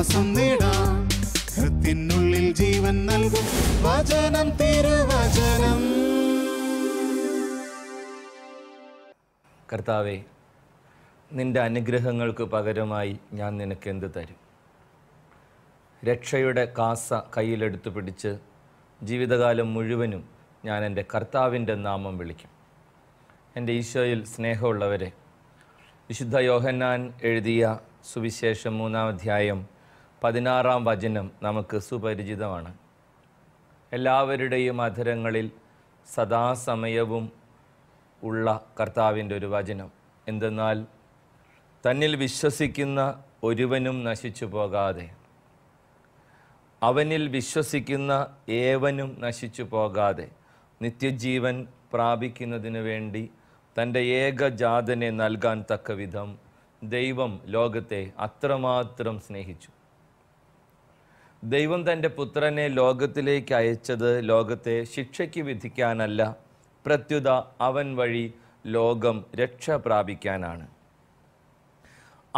ആശ്വാസം നേടാം. ഹൃത്തിനുള്ളിൽ ജീവൻ നൽകും വചനം, തിരുവചനം. കർത്താവേ, നിന്റെ അനുഗ്രഹങ്ങൾക്ക് പകരമായി ഞാൻ നിനക്ക് എന്ത് തരും? രക്ഷയുടെ കാസ കയ്യിലെടുത്ത് പിടിച്ച് ജീവിതകാലം മുഴുവനും ഞാൻ എൻ്റെ കർത്താവിൻ്റെ നാമം വിളിക്കും. എൻ്റെ ഈശോയിൽ സ്നേഹമുള്ളവരെ, വിശുദ്ധ യോഹന്നാൻ എഴുതിയ സുവിശേഷം 3-ാം അധ്യായം 16-ാം വചനം നമുക്ക് സുപരിചിതമാണ്. എല്ലാവരുടെയും അധരങ്ങളിൽ സദാസമയവും ഉള്ള കർത്താവിൻ്റെ ഒരു വചനം എന്തെന്നാൽ, തന്നിൽ വിശ്വസിക്കുന്ന ഒരുവനും നശിച്ചു പോകാതെ, അവനിൽ വിശ്വസിക്കുന്ന ഏവനും നശിച്ചു പോകാതെ നിത്യജീവൻ പ്രാപിക്കുന്നതിന് വേണ്ടി തൻ്റെ ഏകജാതനെ നൽകാൻ തക്കവിധം ദൈവം ലോകത്തെ അത്രമാത്രം സ്നേഹിച്ചു. ദൈവം തൻ്റെ പുത്രനെ ലോകത്തിലേക്ക് അയച്ചത് ലോകത്തെ ശിക്ഷയ്ക്ക് വിധിക്കാനല്ല, പ്രത്യുത അവൻ വഴി ലോകം രക്ഷ പ്രാപിക്കാനാണ്.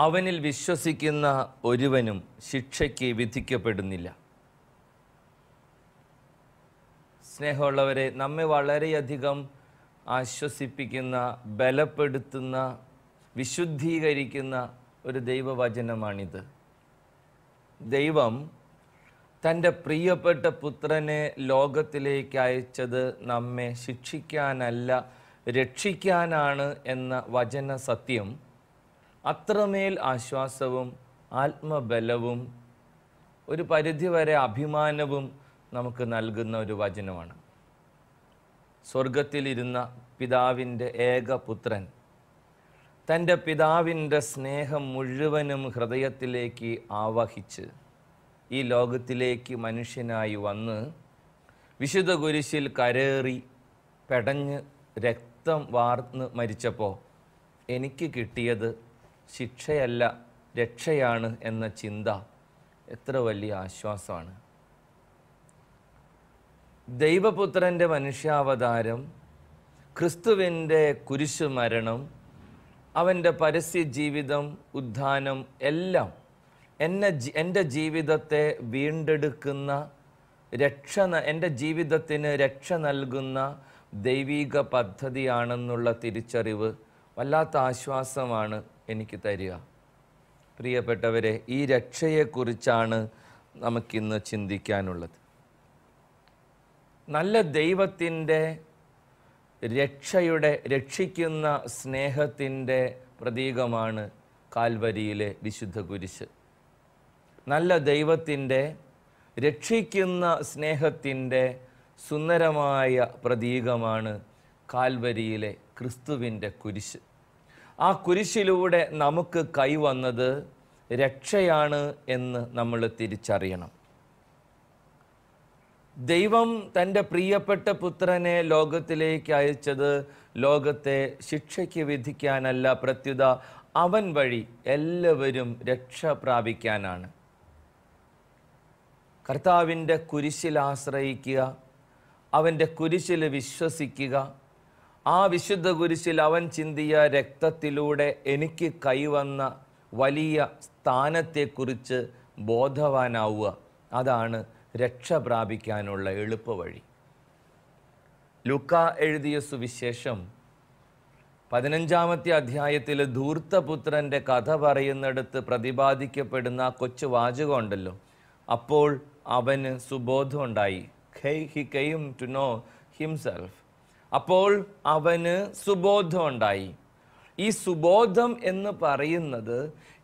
അവനിൽ വിശ്വസിക്കുന്ന ഒരുവനും ശിക്ഷയ്ക്ക് വിധിക്കപ്പെടുന്നില്ല. സ്നേഹമുള്ളവരെ, നമ്മെ വളരെയധികം ആശ്വസിപ്പിക്കുന്ന, ബലപ്പെടുത്തുന്ന, വിശുദ്ധീകരിക്കുന്ന ഒരു ദൈവവചനമാണിത്. ദൈവം തൻ്റെ പ്രിയപ്പെട്ട പുത്രനെ ലോകത്തിലേക്ക് അയച്ചത് നമ്മെ ശിക്ഷിക്കാനല്ല, രക്ഷിക്കാനാണ് എന്ന വചന സത്യം അത്രമേൽ ആശ്വാസവും ആത്മബലവും ഒരു പരിധിവരെ അഭിമാനവും നമുക്ക് നൽകുന്ന ഒരു വചനമാണ്. സ്വർഗത്തിലിരുന്ന പിതാവിൻ്റെ ഏകപുത്രൻ തൻ്റെ പിതാവിൻ്റെ സ്നേഹം മുഴുവനും ഹൃദയത്തിലേക്ക് ആവഹിച്ച് ഈ ലോകത്തിലേക്ക് മനുഷ്യനായി വന്ന് വിശുദ്ധ കുരിശിൽ കരേറി പെടഞ്ഞ് രക്തം വാർന്ന് മരിച്ചപ്പോൾ എനിക്ക് കിട്ടിയത് ശിക്ഷയല്ല, രക്ഷയാണ് എന്ന ചിന്ത എത്ര വലിയ ആശ്വാസമാണ്. ദൈവപുത്രൻ്റെ മനുഷ്യാവതാരം, ക്രിസ്തുവിൻ്റെ കുരിശു മരണം, അവൻ്റെ പരസ്യ ജീവിതം, ഉദ്ധാനം എല്ലാം എൻ്റെ ജീവിതത്തെ വീണ്ടെടുക്കുന്ന, എൻ്റെ ജീവിതത്തിന് രക്ഷ നൽകുന്ന ദൈവിക പദ്ധതിയാണെന്നുള്ള തിരിച്ചറിവ് വല്ലാത്ത ആശ്വാസമാണ് എനിക്ക് തരിക. പ്രിയപ്പെട്ടവരെ, ഈ രക്ഷയെക്കുറിച്ചാണ് നമുക്കിന്ന് ചിന്തിക്കാനുള്ളത്. നല്ല ദൈവത്തിൻ്റെ രക്ഷിക്കുന്ന സ്നേഹത്തിൻ്റെ പ്രതീകമാണ് കാൽവരിയിലെ വിശുദ്ധ കുരിശ്. നല്ല ദൈവത്തിൻ്റെ രക്ഷിക്കുന്ന സ്നേഹത്തിൻ്റെ സുന്ദരമായ പ്രതീകമാണ് കാൽവരിയിലെ ക്രിസ്തുവിൻ്റെ കുരിശ്. ആ കുരിശിലൂടെ നമുക്ക് കൈവന്നത് രക്ഷയാണ് എന്ന് നമ്മൾ തിരിച്ചറിയണം. ദൈവം തൻ്റെ പ്രിയപ്പെട്ട പുത്രനെ ലോകത്തിലേക്ക് അയച്ചത് ലോകത്തെ ശിക്ഷയ്ക്ക് വിധിക്കാനല്ല, പ്രത്യുത അവൻ വഴി എല്ലാവരും രക്ഷ പ്രാപിക്കാനാണ്. കർത്താവിൻ്റെ കുരിശിൽ ആശ്രയിക്കുക, അവൻ്റെ കുരിശിൽ വിശ്വസിക്കുക. ആ വിശുദ്ധ കുരിശിൽ അവൻ ചിന്തിയ രക്തത്തിലൂടെ എനിക്ക് കൈവന്ന വലിയ സ്ഥാനത്തെക്കുറിച്ച് ബോധവാനാവുക. അതാണ് രക്ഷ പ്രാപിക്കാനുള്ള എളുപ്പവഴി. ലൂക്കാ എഴുതിയ സുവിശേഷം 15-ാമത്തെ അധ്യായത്തിൽ ധൂർത്തപുത്രൻ്റെ കഥ പറയുന്നിടത്ത് പ്രതിപാദിക്കപ്പെടുന്ന ആ കൊച്ചു വാചകം ഉണ്ടല്ലോ, അപ്പോൾ അവന് സുബോധം ഉണ്ടായി. He came to know himself. അപ്പോൾ അവന് സുബോധം ഉണ്ടായി. ഈ സുബോധം എന്ന് പറയുന്നത്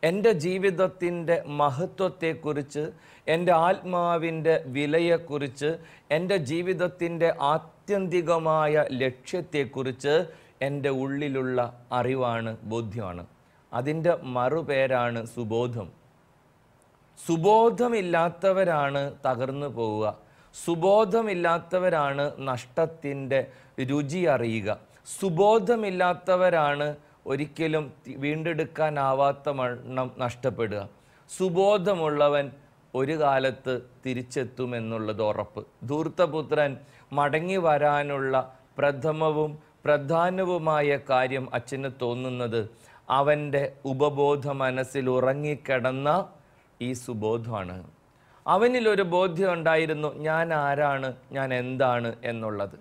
എൻ്റെ ജീവിതത്തിൻ്റെ മഹത്വത്തെക്കുറിച്ച്, എൻ്റെ ആത്മാവിൻ്റെ വിലയെക്കുറിച്ച്, എൻ്റെ ജീവിതത്തിൻ്റെ ആത്യന്തികമായ ലക്ഷ്യത്തെക്കുറിച്ച് എൻ്റെ ഉള്ളിലുള്ള അറിവാണ്, ബോധ്യമാണ്. അതിൻ്റെ മറുപേരാണ് സുബോധം. സുബോധമില്ലാത്തവരാണ് തകർന്നു പോവുക. സുബോധമില്ലാത്തവരാണ് നഷ്ടത്തിൻ്റെ രുചി അറിയുക. സുബോധമില്ലാത്തവരാണ് ഒരിക്കലും വീണ്ടെടുക്കാനാവാത്ത വണ്ണം നഷ്ടപ്പെടുക. സുബോധമുള്ളവൻ ഒരു കാലത്ത് തിരിച്ചെത്തുമെന്നുള്ളത് ഉറപ്പ്. ധൂർത്തപുത്രൻ മടങ്ങി വരാനുള്ള പ്രഥമവും പ്രധാനവുമായ കാര്യം അച്ഛന് തോന്നുന്നത് അവൻ്റെ ഉപബോധ മനസ്സിൽ ഉറങ്ങിക്കിടന്ന ഈ സുബോധമാണ്. അവനിലൊരു ബോധ്യം ഉണ്ടായിരുന്നു, ഞാൻ ആരാണ്, ഞാൻ എന്താണ് എന്നുള്ളത്.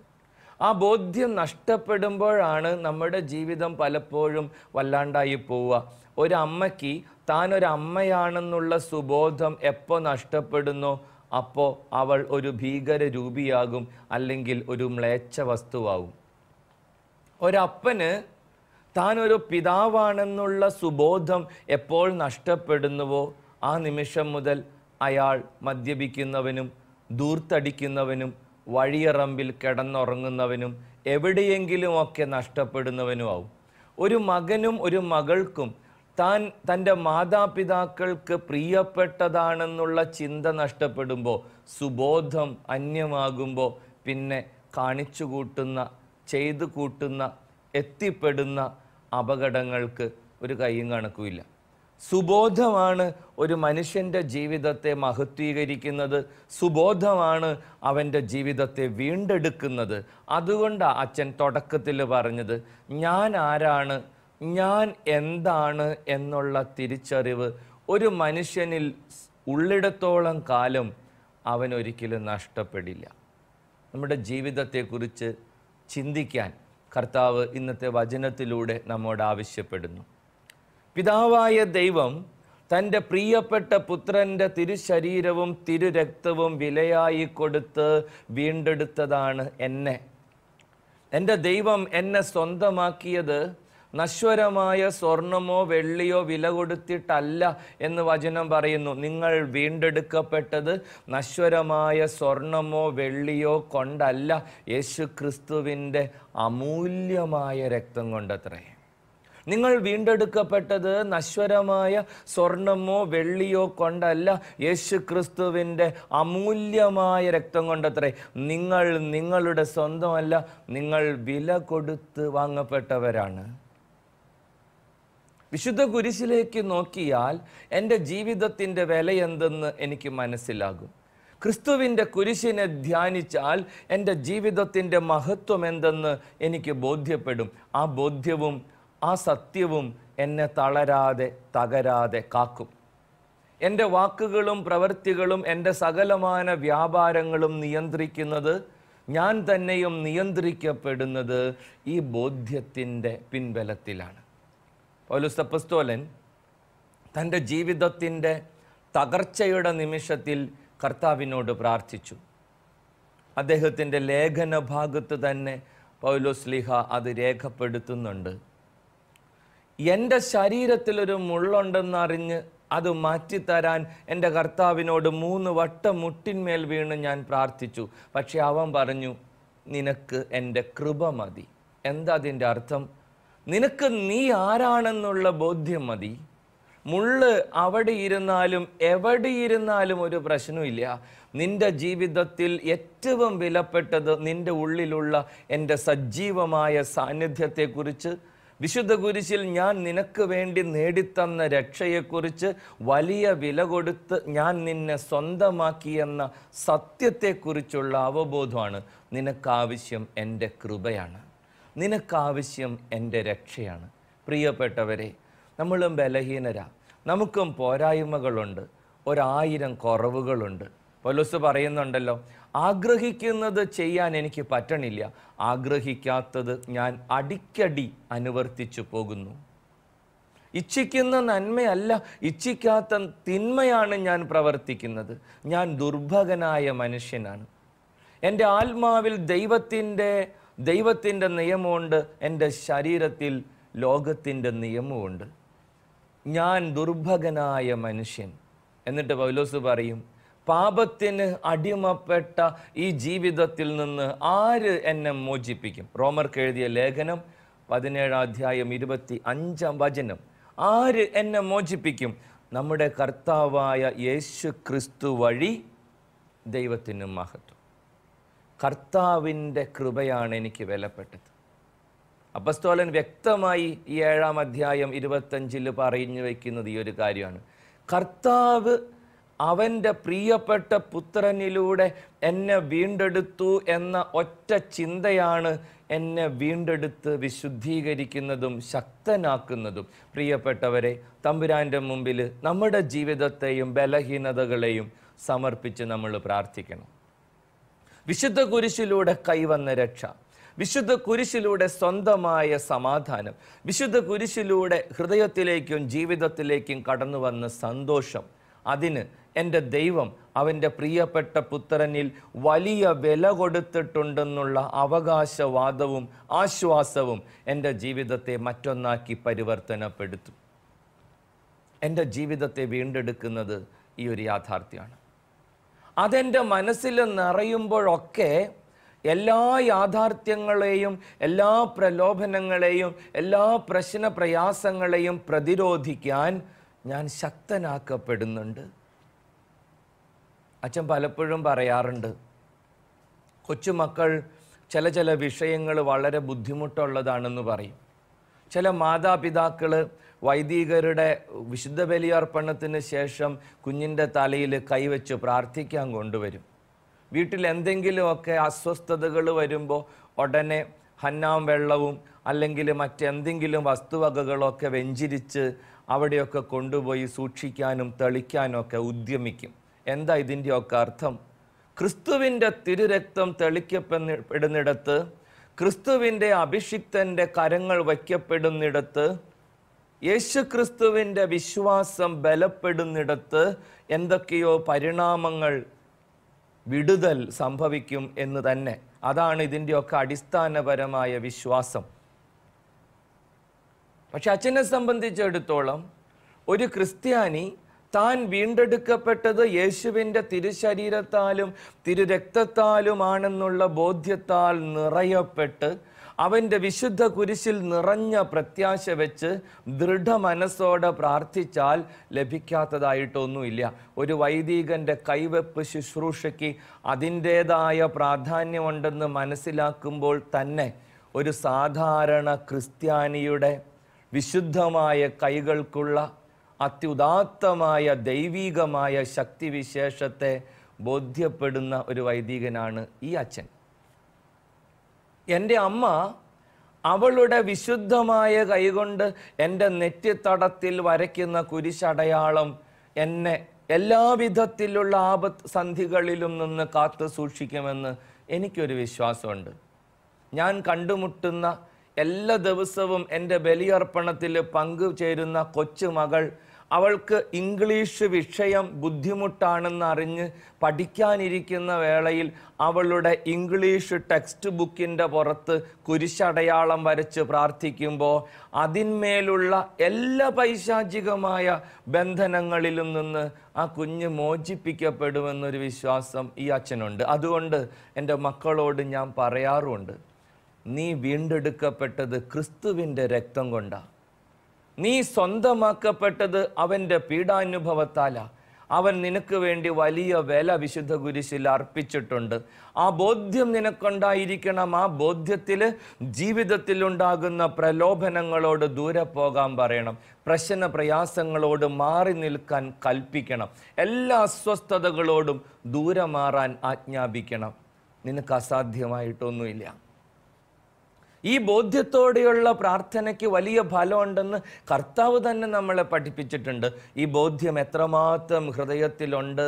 ആ ബോധ്യം നഷ്ടപ്പെടുമ്പോഴാണ് നമ്മുടെ ജീവിതം പലപ്പോഴും വല്ലാണ്ടായി പോവുക. ഒരമ്മയ്ക്ക് താൻ ഒരമ്മയാണെന്നുള്ള സുബോധം എപ്പോൾ നഷ്ടപ്പെടുന്നോ അപ്പോൾ അവൾ ഒരു ഭീകര രൂപിയാകും, അല്ലെങ്കിൽ ഒരു മ്ലേച്ഛ വസ്തുവാകും. ഒരപ്പന് താൻ ഒരു പിതാവാണെന്നുള്ള സുബോധം എപ്പോൾ നഷ്ടപ്പെടുന്നുവോ ആ നിമിഷം മുതൽ അയാൾ മദ്യപിക്കുന്നവനും ധൂർത്തടിക്കുന്നവനും വഴിയറമ്പിൽ കിടന്നുറങ്ങുന്നവനും എവിടെയെങ്കിലുമൊക്കെ നഷ്ടപ്പെടുന്നവനുമാവും. ഒരു മകനും ഒരു മകൾക്കും തൻ്റെ മാതാപിതാക്കൾക്ക് പ്രിയപ്പെട്ടതാണെന്നുള്ള ചിന്ത നഷ്ടപ്പെടുമ്പോൾ, സുബോധം അന്യമാകുമ്പോൾ പിന്നെ കാണിച്ചു കൂട്ടുന്ന, ചെയ്തു കൂട്ടുന്ന, എത്തിപ്പെടുന്ന അപകടങ്ങൾക്ക് ഒരു കൈയും കണക്കുമില്ല. സുബോധമാണ് ഒരു മനുഷ്യൻ്റെ ജീവിതത്തെ മഹത്വീകരിക്കുന്നത്. സുബോധമാണ് അവൻ്റെ ജീവിതത്തെ വീണ്ടെടുക്കുന്നത്. അതുകൊണ്ടാണ് അച്ഛൻ തുടക്കത്തിൽ പറഞ്ഞത്, ഞാൻ ആരാണ്, ഞാൻ എന്താണ് എന്നുള്ള തിരിച്ചറിവ് ഒരു മനുഷ്യനിൽ ഉള്ളിടത്തോളം കാലം അവനൊരിക്കലും നഷ്ടപ്പെടില്ല. നമ്മുടെ ജീവിതത്തെക്കുറിച്ച് ചിന്തിക്കാൻ കർത്താവ് ഇന്നത്തെ വചനത്തിലൂടെ നമ്മോട് ആവശ്യപ്പെടുന്നു. പിതാവായ ദൈവം തൻ്റെ പ്രിയപ്പെട്ട പുത്രൻ്റെ തിരുശരീരവും തിരുരക്തവും വിലയായി കൊടുത്ത് വീണ്ടെടുത്തതാണ് എന്നെ. എൻ്റെ ദൈവം എന്നെ സ്വന്തമാക്കിയത് നശ്വരമായ സ്വർണമോ വെള്ളിയോ വില കൊടുത്തിട്ടല്ല എന്ന് വചനം പറയുന്നു. നിങ്ങൾ വീണ്ടെടുക്കപ്പെട്ടത് നശ്വരമായ സ്വർണമോ വെള്ളിയോ കൊണ്ടല്ല, യേശു ക്രിസ്തുവിൻ്റെ അമൂല്യമായ രക്തം കൊണ്ടത്രേ. നിങ്ങൾ വീണ്ടെടുക്കപ്പെട്ടത് നശ്വരമായ സ്വർണമോ വെള്ളിയോ കൊണ്ടല്ല, യേശു ക്രിസ്തുവിൻ്റെ അമൂല്യമായ രക്തം കൊണ്ടത്രേ. നിങ്ങൾ നിങ്ങളുടെ സ്വന്തമല്ല, നിങ്ങൾ വില കൊടുത്ത് വാങ്ങപ്പെട്ടവരാണ്. വിശുദ്ധ കുരിശിലേക്ക് നോക്കിയാൽ എൻ്റെ ജീവിതത്തിൻ്റെ വില എന്തെന്ന് എനിക്ക് മനസ്സിലാകും. ക്രിസ്തുവിൻ്റെ കുരിശിനെ ധ്യാനിച്ചാൽ എൻ്റെ ജീവിതത്തിൻ്റെ മഹത്വം എന്തെന്ന് എനിക്ക് ബോധ്യപ്പെടും. ആ ബോധ്യവും ആ സത്യവും എന്നെ തളരാതെ തകരാതെ കാക്കും. എൻ്റെ വാക്കുകളും പ്രവൃത്തികളും എൻ്റെ സകലമാന വ്യാപാരങ്ങളും നിയന്ത്രിക്കുന്നത്, ഞാൻ തന്നെയും നിയന്ത്രിക്കപ്പെടുന്നത് ഈ ബോധ്യത്തിൻ്റെ പിൻബലത്തിലാണ്. പൗലോസ് അപ്പോസ്തലൻ തൻ്റെ ജീവിതത്തിൻ്റെ തകർച്ചയുടെ നിമിഷത്തിൽ കർത്താവിനോട് പ്രാർത്ഥിച്ചു. അദ്ദേഹത്തിൻ്റെ ലേഖന ഭാഗത്ത് തന്നെ പൗലോസ് ശ്ലീഹ അത് രേഖപ്പെടുത്തുന്നുണ്ട്. എൻ്റെ ശരീരത്തിലൊരു മുള്ളുണ്ടെന്നറിഞ്ഞ് അത് മാറ്റിത്തരാൻ എൻ്റെ കർത്താവിനോട് 3 വട്ടം മുട്ടിന്മേൽ വീണ് ഞാൻ പ്രാർത്ഥിച്ചു. പക്ഷെ അവൻ പറഞ്ഞു, നിനക്ക് എൻ്റെ കൃപ മതി. എന്താ അതിൻ്റെ അർത്ഥം? നിനക്ക് നീ ആരാണെന്നുള്ള ബോധ്യം മതി. മുള്ള് അവിടെ ഇരുന്നാലും എവിടെ ഇരുന്നാലും ഒരു പ്രശ്നമില്ല. നിന്റെ ജീവിതത്തിൽ ഏറ്റവും വിലപ്പെട്ടത് നിന്റെ ഉള്ളിലുള്ള എൻ്റെ സജീവമായ സാന്നിധ്യത്തെക്കുറിച്ച്, വിശുദ്ധ കുരിശിൽ ഞാൻ നിനക്ക് വേണ്ടി നേടിത്തന്ന രക്ഷയെക്കുറിച്ച് വലിയ വില കൊടുത്ത് ഞാൻ നിന്നെ സ്വന്തമാക്കിയെന്ന സത്യത്തെക്കുറിച്ചുള്ള അവബോധമാണ്. നിനക്കാവശ്യം എൻ്റെ കൃപയാണ്, നിനക്കാവശ്യം എൻ്റെ രക്ഷയാണ്. പ്രിയപ്പെട്ടവരെ, നമ്മളും ബലഹീനരാ, നമുക്കും പോരായ്മകളുണ്ട്, 1000 കുറവുകളുണ്ട്. പൗലോസ് പറയുന്നുണ്ടല്ലോ, ആഗ്രഹിക്കുന്നത് ചെയ്യാൻ എനിക്ക് പറ്റണില്ല, ആഗ്രഹിക്കാത്തത് ഞാൻ അടിക്കടി അനുവർത്തിച്ചു പോകുന്നു. ഇച്ഛിക്കുന്ന നന്മയല്ല, ഇച്ഛിക്കാത്ത തിന്മയാണ് ഞാൻ പ്രവർത്തിക്കുന്നത്. ഞാൻ ദുർഭകനായ മനുഷ്യനാണ്. എൻ്റെ ആത്മാവിൽ ദൈവത്തിൻ്റെ നിയമമുണ്ട്, എൻ്റെ ശരീരത്തിൽ ലോകത്തിൻ്റെ നിയമമുണ്ട്. ഞാൻ ദുർഭകനായ മനുഷ്യൻ. എന്നിട്ട് പൗലോസ് പറയും, പാപത്തിന് അടിമപ്പെട്ട ഈ ജീവിതത്തിൽ നിന്ന് ആര് എന്നെ മോചിപ്പിക്കും? റോമർക്ക് എഴുതിയ ലേഖനം 17 അധ്യായം 25 വചനം. ആര് എന്നെ മോചിപ്പിക്കും? നമ്മുടെ കർത്താവായ യേശു ക്രിസ്തു വഴി ദൈവത്തിന് മഹത്വം. കർത്താവിൻ്റെ കൃപയാണ് എനിക്ക് വിലപ്പെട്ടത്. അപ്പോസ്തലൻ വ്യക്തമായി ഈ 7 അധ്യായം 25 പറഞ്ഞു വയ്ക്കുന്നത് ഈ ഒരു കാര്യമാണ്. കർത്താവ് അവൻ്റെ പ്രിയപ്പെട്ട പുത്രനിലൂടെ എന്നെ വീണ്ടെടുത്തു എന്ന ഒറ്റ ചിന്തയാണ് എന്നെ വീണ്ടെടുത്ത് വിശുദ്ധീകരിക്കുന്നതും ശക്തനാക്കുന്നതും. പ്രിയപ്പെട്ടവരെ, തമ്പുരാൻ്റെ മുമ്പിൽ നമ്മുടെ ജീവിതത്തെയും ബലഹീനതകളെയും സമർപ്പിച്ച് നമ്മൾ പ്രാർത്ഥിക്കണം. വിശുദ്ധ കുരിശിലൂടെ കൈവന്ന രക്ഷ, വിശുദ്ധ കുരിശിലൂടെ സ്വന്തമായ സമാധാനം, വിശുദ്ധ കുരിശിലൂടെ ഹൃദയത്തിലേക്കും ജീവിതത്തിലേക്കും കടന്നു വന്ന സന്തോഷം, അതിന് എൻ്റെ ദൈവം അവൻ്റെ പ്രിയപ്പെട്ട പുത്രനിൽ വലിയ വില കൊടുത്തിട്ടുണ്ടെന്നുള്ള അവകാശവാദവും ആശ്വാസവും എൻ്റെ ജീവിതത്തെ മറ്റൊന്നാക്കി പരിവർത്തനപ്പെടുത്തും. എൻ്റെ ജീവിതത്തെ വീണ്ടെടുക്കുന്നത് ഈ ഒരു യാഥാർത്ഥ്യമാണ്. അതെൻ്റെ മനസ്സിൽ നിറയുമ്പോഴൊക്കെ എല്ലാ യാഥാർത്ഥ്യങ്ങളെയും, എല്ലാ പ്രലോഭനങ്ങളെയും, എല്ലാ പ്രയാസങ്ങളെയും പ്രതിരോധിക്കാൻ ഞാൻ ശക്തനാക്കപ്പെടുന്നുണ്ട്. അച്ഛൻ പലപ്പോഴും പറയാറുണ്ട്, കൊച്ചുമക്കൾ ചില വിഷയങ്ങൾ വളരെ ബുദ്ധിമുട്ടുള്ളതാണെന്ന് പറയും. ചില മാതാപിതാക്കൾ വൈദികരുടെ വിശുദ്ധ ബലിയർപ്പണത്തിന് ശേഷം കുഞ്ഞിൻ്റെ തലയിൽ കൈവച്ച് പ്രാർത്ഥിക്കാൻ കൊണ്ടുവരും. വീട്ടിൽ എന്തെങ്കിലുമൊക്കെ അസ്വസ്ഥതകൾ വരുമ്പോൾ ഉടനെ ഹന്നാം വെള്ളവും അല്ലെങ്കിൽ മറ്റെന്തെങ്കിലും വസ്തുവകകളൊക്കെ വെഞ്ചിരിച്ച് അവിടെയൊക്കെ കൊണ്ടുപോയി സൂക്ഷിക്കാനും തെളിക്കാനും ഒക്കെ ഉദ്യമിക്കും. എന്താ ഇതിൻ്റെയൊക്കെ അർത്ഥം? ക്രിസ്തുവിൻ്റെ തിരുരക്തം തെളിക്കപ്പെടുന്നിടത്ത്, ക്രിസ്തുവിൻ്റെ അഭിഷിക്തൻ്റെ കരങ്ങൾ വയ്ക്കപ്പെടുന്നിടത്ത്, യേശു ക്രിസ്തുവിൻ്റെ വിശ്വാസം ബലപ്പെടുന്നിടത്ത് എന്തൊക്കെയോ പരിണാമങ്ങൾ, വിടുതൽ സംഭവിക്കും എന്ന് തന്നെ. അതാണ് ഇതിൻ്റെയൊക്കെ അടിസ്ഥാനപരമായ വിശ്വാസം. പക്ഷെ അച്ഛനെ സംബന്ധിച്ചിടത്തോളം ഒരു ക്രിസ്ത്യാനി താൻ വീണ്ടെടുക്കപ്പെട്ടത് യേശുവിൻ്റെ തിരുശരീരത്താലും തിരുരക്തത്താലുമാണെന്നുള്ള ബോധ്യത്താൽ നിറയപ്പെട്ട് അവൻ്റെ വിശുദ്ധ കുരിശിൽ നിറഞ്ഞ പ്രത്യാശ വെച്ച് ദൃഢമനസ്സോടെ പ്രാർത്ഥിച്ചാൽ ലഭിക്കാത്തതായിട്ടൊന്നുമില്ല. ഒരു വൈദികൻ്റെ കൈവെപ്പ് ശുശ്രൂഷയ്ക്ക് അതിൻ്റേതായ പ്രാധാന്യമുണ്ടെന്ന് മനസ്സിലാക്കുമ്പോൾ തന്നെ ഒരു സാധാരണ ക്രിസ്ത്യാനിയുടെ വിശുദ്ധമായ കൈകൾക്കുള്ള അത്യുദാത്തമായ ദൈവീകമായ ശക്തിവിശേഷത്തെ ബോധ്യപ്പെടുന്ന ഒരു വൈദികനാണ് ഈ അച്ഛൻ. എൻ്റെ അമ്മ അവളുടെ വിശുദ്ധമായ കൈകൊണ്ട് എൻ്റെ നെറ്റിത്തടത്തിൽ വരയ്ക്കുന്ന കുരിശടയാളം എന്നെ എല്ലാവിധത്തിലുള്ള ആപത്ത് സന്ധികളിലും നിന്ന് കാത്തു സൂക്ഷിക്കുമെന്ന് എനിക്കൊരു വിശ്വാസമുണ്ട്. ഞാൻ കണ്ടുമുട്ടുന്ന എല്ലാ ദിവസവും എൻ്റെ ബലിയർപ്പണത്തിൽ പങ്കുചേരുന്ന കൊച്ചുമകൾ, അവൾക്ക് ഇംഗ്ലീഷ് വിഷയം ബുദ്ധിമുട്ടാണെന്ന് അറിഞ്ഞ് പഠിക്കാനിരിക്കുന്ന വേളയിൽ അവളുടെ ഇംഗ്ലീഷ് ടെക്സ്റ്റ് ബുക്കിൻ്റെ പുറത്ത് കുരിശടയാളം വരച്ച് പ്രാർത്ഥിക്കുമ്പോൾ അതിന്മേലുള്ള എല്ലാ പൈശാചികമായ ബന്ധനങ്ങളിലും നിന്ന് ആ കുഞ്ഞ് മോചിപ്പിക്കപ്പെടുമെന്നൊരു വിശ്വാസം ഈ അച്ഛനുണ്ട്. അതുകൊണ്ട് എൻ്റെ മക്കളോട് ഞാൻ പറയാറുമുണ്ട്, നീ വീണ്ടെടുക്കപ്പെട്ടത് ക്രിസ്തുവിൻ്റെ രക്തം കൊണ്ടാണ്. നീ സ്വന്തമാക്കപ്പെട്ടത് അവൻ്റെ പീഡാനുഭവത്താലാ. അവൻ നിനക്ക് വേണ്ടി വലിയ വില വിശുദ്ധ കുരിശിൽ അർപ്പിച്ചിട്ടുണ്ട്. ആ ബോധ്യം നിനക്കുണ്ടായിരിക്കണം. ആ ബോധ്യത്തിൽ ജീവിതത്തിലുണ്ടാകുന്ന പ്രലോഭനങ്ങളോട് ദൂരെ പോകാൻ പറയണം. പ്രയാസങ്ങളോട് മാറി നിൽക്കാൻ കൽപ്പിക്കണം. എല്ലാ അസ്വസ്ഥതകളോടും ദൂരെ മാറാൻ ആജ്ഞാപിക്കണം. നിനക്ക് അസാധ്യമായിട്ടൊന്നുമില്ല. ഈ ബോധ്യത്തോടെയുള്ള പ്രാർത്ഥനയ്ക്ക് വലിയ ഫലമുണ്ടെന്ന് കർത്താവ് തന്നെ നമ്മളെ പഠിപ്പിച്ചിട്ടുണ്ട്. ഈ ബോധ്യം എത്രമാത്രം ഹൃദയത്തിലുണ്ട്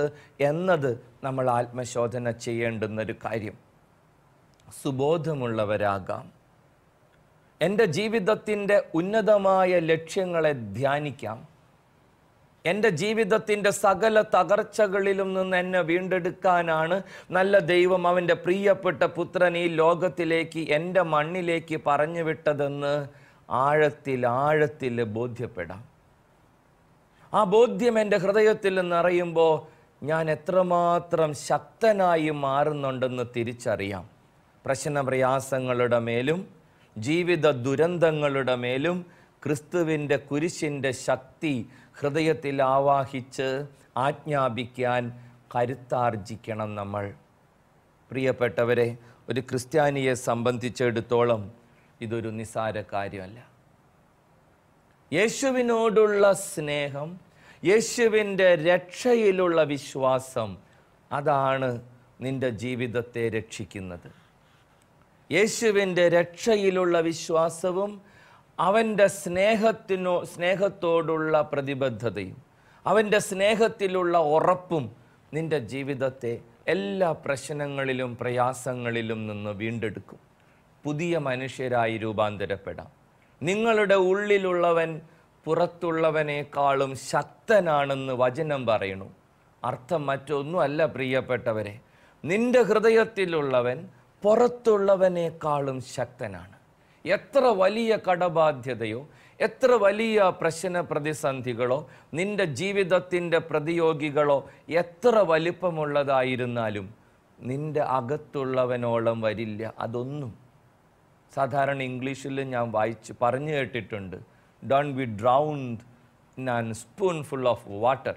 എന്നത് നമ്മൾ ആത്മശോധന ചെയ്യേണ്ടുന്നൊരു കാര്യം. സുബോധമുള്ളവരാകാം. എൻ്റെ ജീവിതത്തിൻ്റെ ഉന്നതമായ ലക്ഷ്യങ്ങളെ ധ്യാനിക്കാം. എൻ്റെ ജീവിതത്തിൻ്റെ സകല തകർച്ചകളിലും നിന്ന് എന്നെ വീണ്ടെടുക്കാനാണ് നല്ല ദൈവം അവൻ്റെ പ്രിയപ്പെട്ട പുത്രൻ ഈ ലോകത്തിലേക്ക്, എൻ്റെ മണ്ണിലേക്ക് പറഞ്ഞു വിട്ടതെന്ന് ആഴത്തിൽ ബോധ്യപ്പെടാം. ആ ബോധ്യം എൻ്റെ ഹൃദയത്തിൽ നിറയുമ്പോൾ ഞാൻ എത്രമാത്രം ശക്തനായി മാറുന്നുണ്ടെന്ന് തിരിച്ചറിയാം. പ്രയാസങ്ങളുടെ മേലും ജീവിത ദുരന്തങ്ങളുടെ മേലും ക്രിസ്തുവിൻ്റെ കുരിശിൻ്റെ ശക്തി ഹൃദയത്തിൽ ആവാഹിച്ച് ആജ്ഞാപിക്കാൻ കരുത്താർജിക്കണം നമ്മൾ. പ്രിയപ്പെട്ടവരെ, ഒരു ക്രിസ്ത്യാനിയെ സംബന്ധിച്ചിടത്തോളം ഇതൊരു നിസ്സാര കാര്യമല്ല. യേശുവിനോടുള്ള സ്നേഹം, യേശുവിൻ്റെ രക്ഷയിലുള്ള വിശ്വാസം, അതാണ് നിന്റെ ജീവിതത്തെ രക്ഷിക്കുന്നത്. യേശുവിൻ്റെ രക്ഷയിലുള്ള വിശ്വാസവും അവൻ്റെ സ്നേഹത്തോടുള്ള പ്രതിബദ്ധതയും അവൻ്റെ സ്നേഹത്തിലുള്ള ഉറപ്പും നിന്റെ ജീവിതത്തെ എല്ലാ പ്രശ്നങ്ങളിലും പ്രയാസങ്ങളിലും നിന്ന് വീണ്ടെടുക്കും. പുതിയ മനുഷ്യരായി രൂപാന്തരപ്പെടാം. നിങ്ങളുടെ ഉള്ളിലുള്ളവൻ പുറത്തുള്ളവനേക്കാളും ശക്തനാണെന്ന് വചനം പറയുന്നു. അർത്ഥം മറ്റൊന്നുമല്ല പ്രിയപ്പെട്ടവരെ, നിന്റെ ഹൃദയത്തിലുള്ളവൻ പുറത്തുള്ളവനേക്കാളും ശക്തനാണ്. എത്ര വലിയ കടബാധ്യതയോ എത്ര വലിയ പ്രശ്ന പ്രതിസന്ധികളോ നിന്റെ ജീവിതത്തിൻ്റെ പ്രതിയോഗികളോ എത്ര വലിപ്പമുള്ളതായിരുന്നാലും നിന്റെ അകത്തുള്ളവനോളം വരില്ല അതൊന്നും. സാധാരണ ഇംഗ്ലീഷിൽ ഞാൻ പറഞ്ഞു കേട്ടിട്ടുണ്ട്, don't be drowned in an spoon full of water.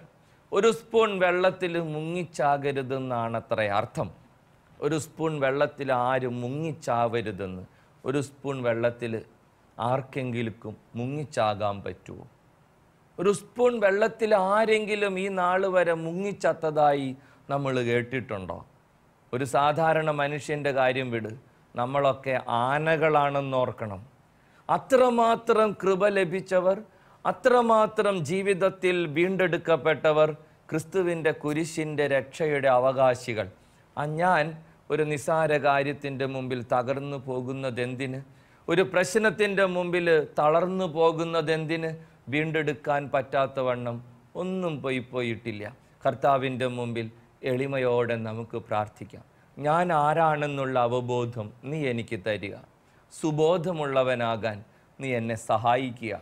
ഒരു സ്പൂൺ വെള്ളത്തിൽ മുങ്ങിച്ചാകരുതെന്നാണ് അത്ര അർത്ഥം. ഒരു സ്പൂൺ വെള്ളത്തിൽ ആരും മുങ്ങിച്ചാവരുതെന്ന്. ഒരു സ്പൂൺ വെള്ളത്തിൽ ആർക്കെങ്കിലും മുങ്ങിച്ചാകാൻ പറ്റുമോ? ഒരു സ്പൂൺ വെള്ളത്തിൽ ആരെങ്കിലും ഈ നാൾ വരെ മുങ്ങിച്ചത്തതായി നമ്മൾ കേട്ടിട്ടുണ്ടോ? ഒരു സാധാരണ മനുഷ്യൻ്റെ കാര്യം വിട്, നമ്മളൊക്കെ ആനകളാണെന്ന് ഓർക്കണം. അത്രമാത്രം കൃപ ലഭിച്ചവർ, അത്രമാത്രം ജീവിതത്തിൽ വീണ്ടെടുക്കപ്പെട്ടവർ, ക്രിസ്തുവിൻ്റെ കുരിശിൻ്റെ രക്ഷയുടെ അവകാശികൾ. ഞാൻ ഒരു നിസാര കാര്യത്തിൻ്റെ മുമ്പിൽ തകർന്നു പോകുന്നതെന്തിന്? ഒരു പ്രശ്നത്തിൻ്റെ മുമ്പിൽ തളർന്നു പോകുന്നതെന്തിന്? വീണ്ടെടുക്കാൻ പറ്റാത്തവണ്ണം ഒന്നും പോയിട്ടില്ല. കർത്താവിൻ്റെ മുമ്പിൽ എളിമയോടെ നമുക്ക് പ്രാർത്ഥിക്കാം. ഞാൻ ആരാണെന്നുള്ള അവബോധം നീ എനിക്ക് തരിക. സുബോധമുള്ളവനാകാൻ നീ എന്നെ സഹായിക്കുക.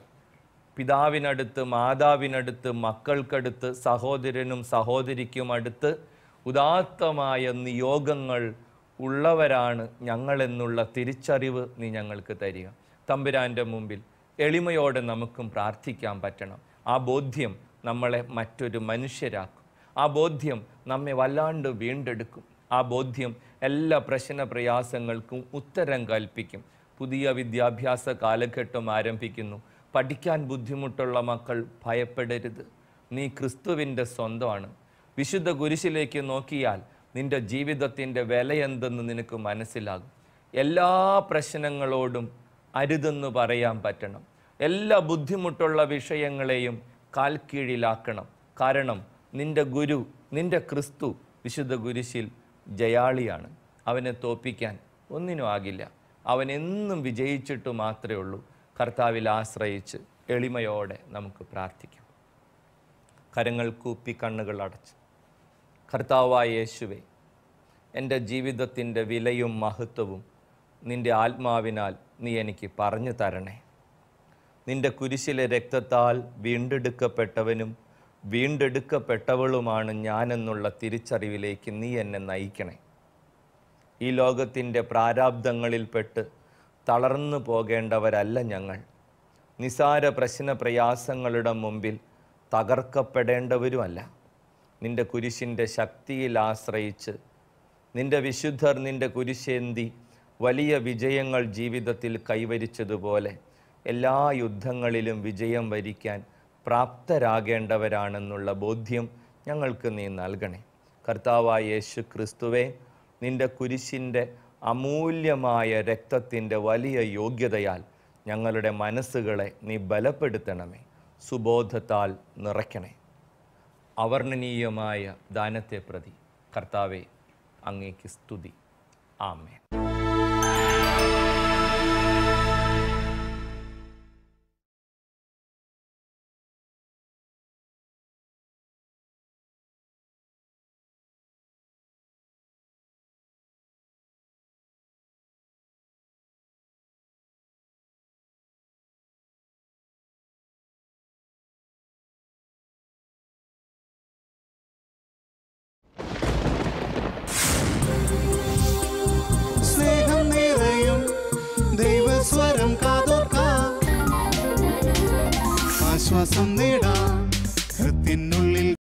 പിതാവിനടുത്ത്, മാതാവിനടുത്ത്, മക്കൾക്കടുത്ത്, സഹോദരനും സഹോദരിക്കും അടുത്ത് ഉദാത്തമായ നിയോഗങ്ങൾ ഉള്ളവരാണ് ഞങ്ങളെന്നുള്ള തിരിച്ചറിവ് നീ ഞങ്ങൾക്ക് തരിക. തമ്പുരാൻ്റെ മുമ്പിൽ എളിമയോടെ നമുക്കും പ്രാർത്ഥിക്കാൻ പറ്റണം. ആ ബോധ്യം നമ്മളെ മറ്റൊരു മനുഷ്യരാക്കും. ആ ബോധ്യം നമ്മെ വല്ലാണ്ട് വീണ്ടെടുക്കും. ആ ബോധ്യം എല്ലാ പ്രശ്ന പ്രയാസങ്ങൾക്കും ഉത്തരം കൽപ്പിക്കും. പുതിയ വിദ്യാഭ്യാസ കാലഘട്ടം ആരംഭിക്കുന്നു. പഠിക്കാൻ ബുദ്ധിമുട്ടുള്ള മക്കൾ ഭയപ്പെടരുത്. നീ ക്രിസ്തുവിൻ്റെ സ്വന്തമാണ്. വിശുദ്ധ കുരിശിലേക്ക് നോക്കിയാൽ നിന്റെ ജീവിതത്തിൻ്റെ വിലയെന്തെന്ന് നിനക്ക് മനസ്സിലാകും. എല്ലാ പ്രശ്നങ്ങളോടും അരുതെന്ന് പറയാൻ പറ്റണം. എല്ലാ ബുദ്ധിമുട്ടുള്ള വിഷയങ്ങളെയും കാൽ കീഴിലാക്കണം. കാരണം നിന്റെ ഗുരു, നിന്റെ ക്രിസ്തു വിശുദ്ധ കുരിശിൽ ജയാളിയാണ്. അവനെ തോൽപ്പിക്കാൻ ഒന്നിനും ആകില്ല. അവൻ എന്നും വിജയിച്ചിട്ട് മാത്രമേ ഉള്ളൂ. കർത്താവിൽ ആശ്രയിച്ച് എളിമയോടെ നമുക്ക് പ്രാർത്ഥിക്കാം. കരങ്ങൾ കൂപ്പി കണ്ണുകൾ അടച്ച്, കർത്താവായ യേശുവേ, എൻ്റെ ജീവിതത്തിൻ്റെ വിലയും മഹത്വവും നിൻ്റെ ആത്മാവിനാൽ നീ എനിക്ക് പറഞ്ഞു തരണേ. നിൻ്റെ കുരിശിലെ രക്തത്താൽ വീണ്ടെടുക്കപ്പെട്ടവനും വീണ്ടെടുക്കപ്പെട്ടവളുമാണ് ഞാനെന്നുള്ള തിരിച്ചറിവിലേക്ക് നീ എന്നെ നയിക്കണേ. ഈ ലോകത്തിൻ്റെ പ്രാരാബ്ദങ്ങളിൽപ്പെട്ട് തളർന്നു പോകേണ്ടവരല്ല ഞങ്ങൾ. നിസാര പ്രശ്ന പ്രയാസങ്ങളുടെ മുമ്പിൽ തകർക്കപ്പെടേണ്ടവരുമല്ല. നിൻ്റെ കുരിശിൻ്റെ ശക്തിയിൽ ആശ്രയിച്ച് നിൻ്റെ വിശുദ്ധർ നിൻ്റെ കുരിശേന്തി വലിയ വിജയങ്ങൾ ജീവിതത്തിൽ കൈവരിച്ചതുപോലെ എല്ലാ യുദ്ധങ്ങളിലും വിജയം വരിക്കാൻ പ്രാപ്തരാകേണ്ടവരാണെന്നുള്ള ബോധ്യം ഞങ്ങൾക്ക് നീ നൽകണേ. കർത്താവായ യേശു ക്രിസ്തുവേ, നിൻ്റെ കുരിശിൻ്റെ അമൂല്യമായ രക്തത്തിൻ്റെ വലിയ യോഗ്യതയാൽ ഞങ്ങളുടെ മനസ്സുകളെ നീ ബലപ്പെടുത്തണമേ. സുബോധത്താൽ നിറയ്ക്കണേ. അവർണ്ണനീയമായ ദാനത്തെ പ്രതി കർത്താവേ, അങ്ങേക്ക് സ്തുതി. ആമേൻ. സ്വരം കാതോർക്കാം, ആശ്വാസം നേടാം.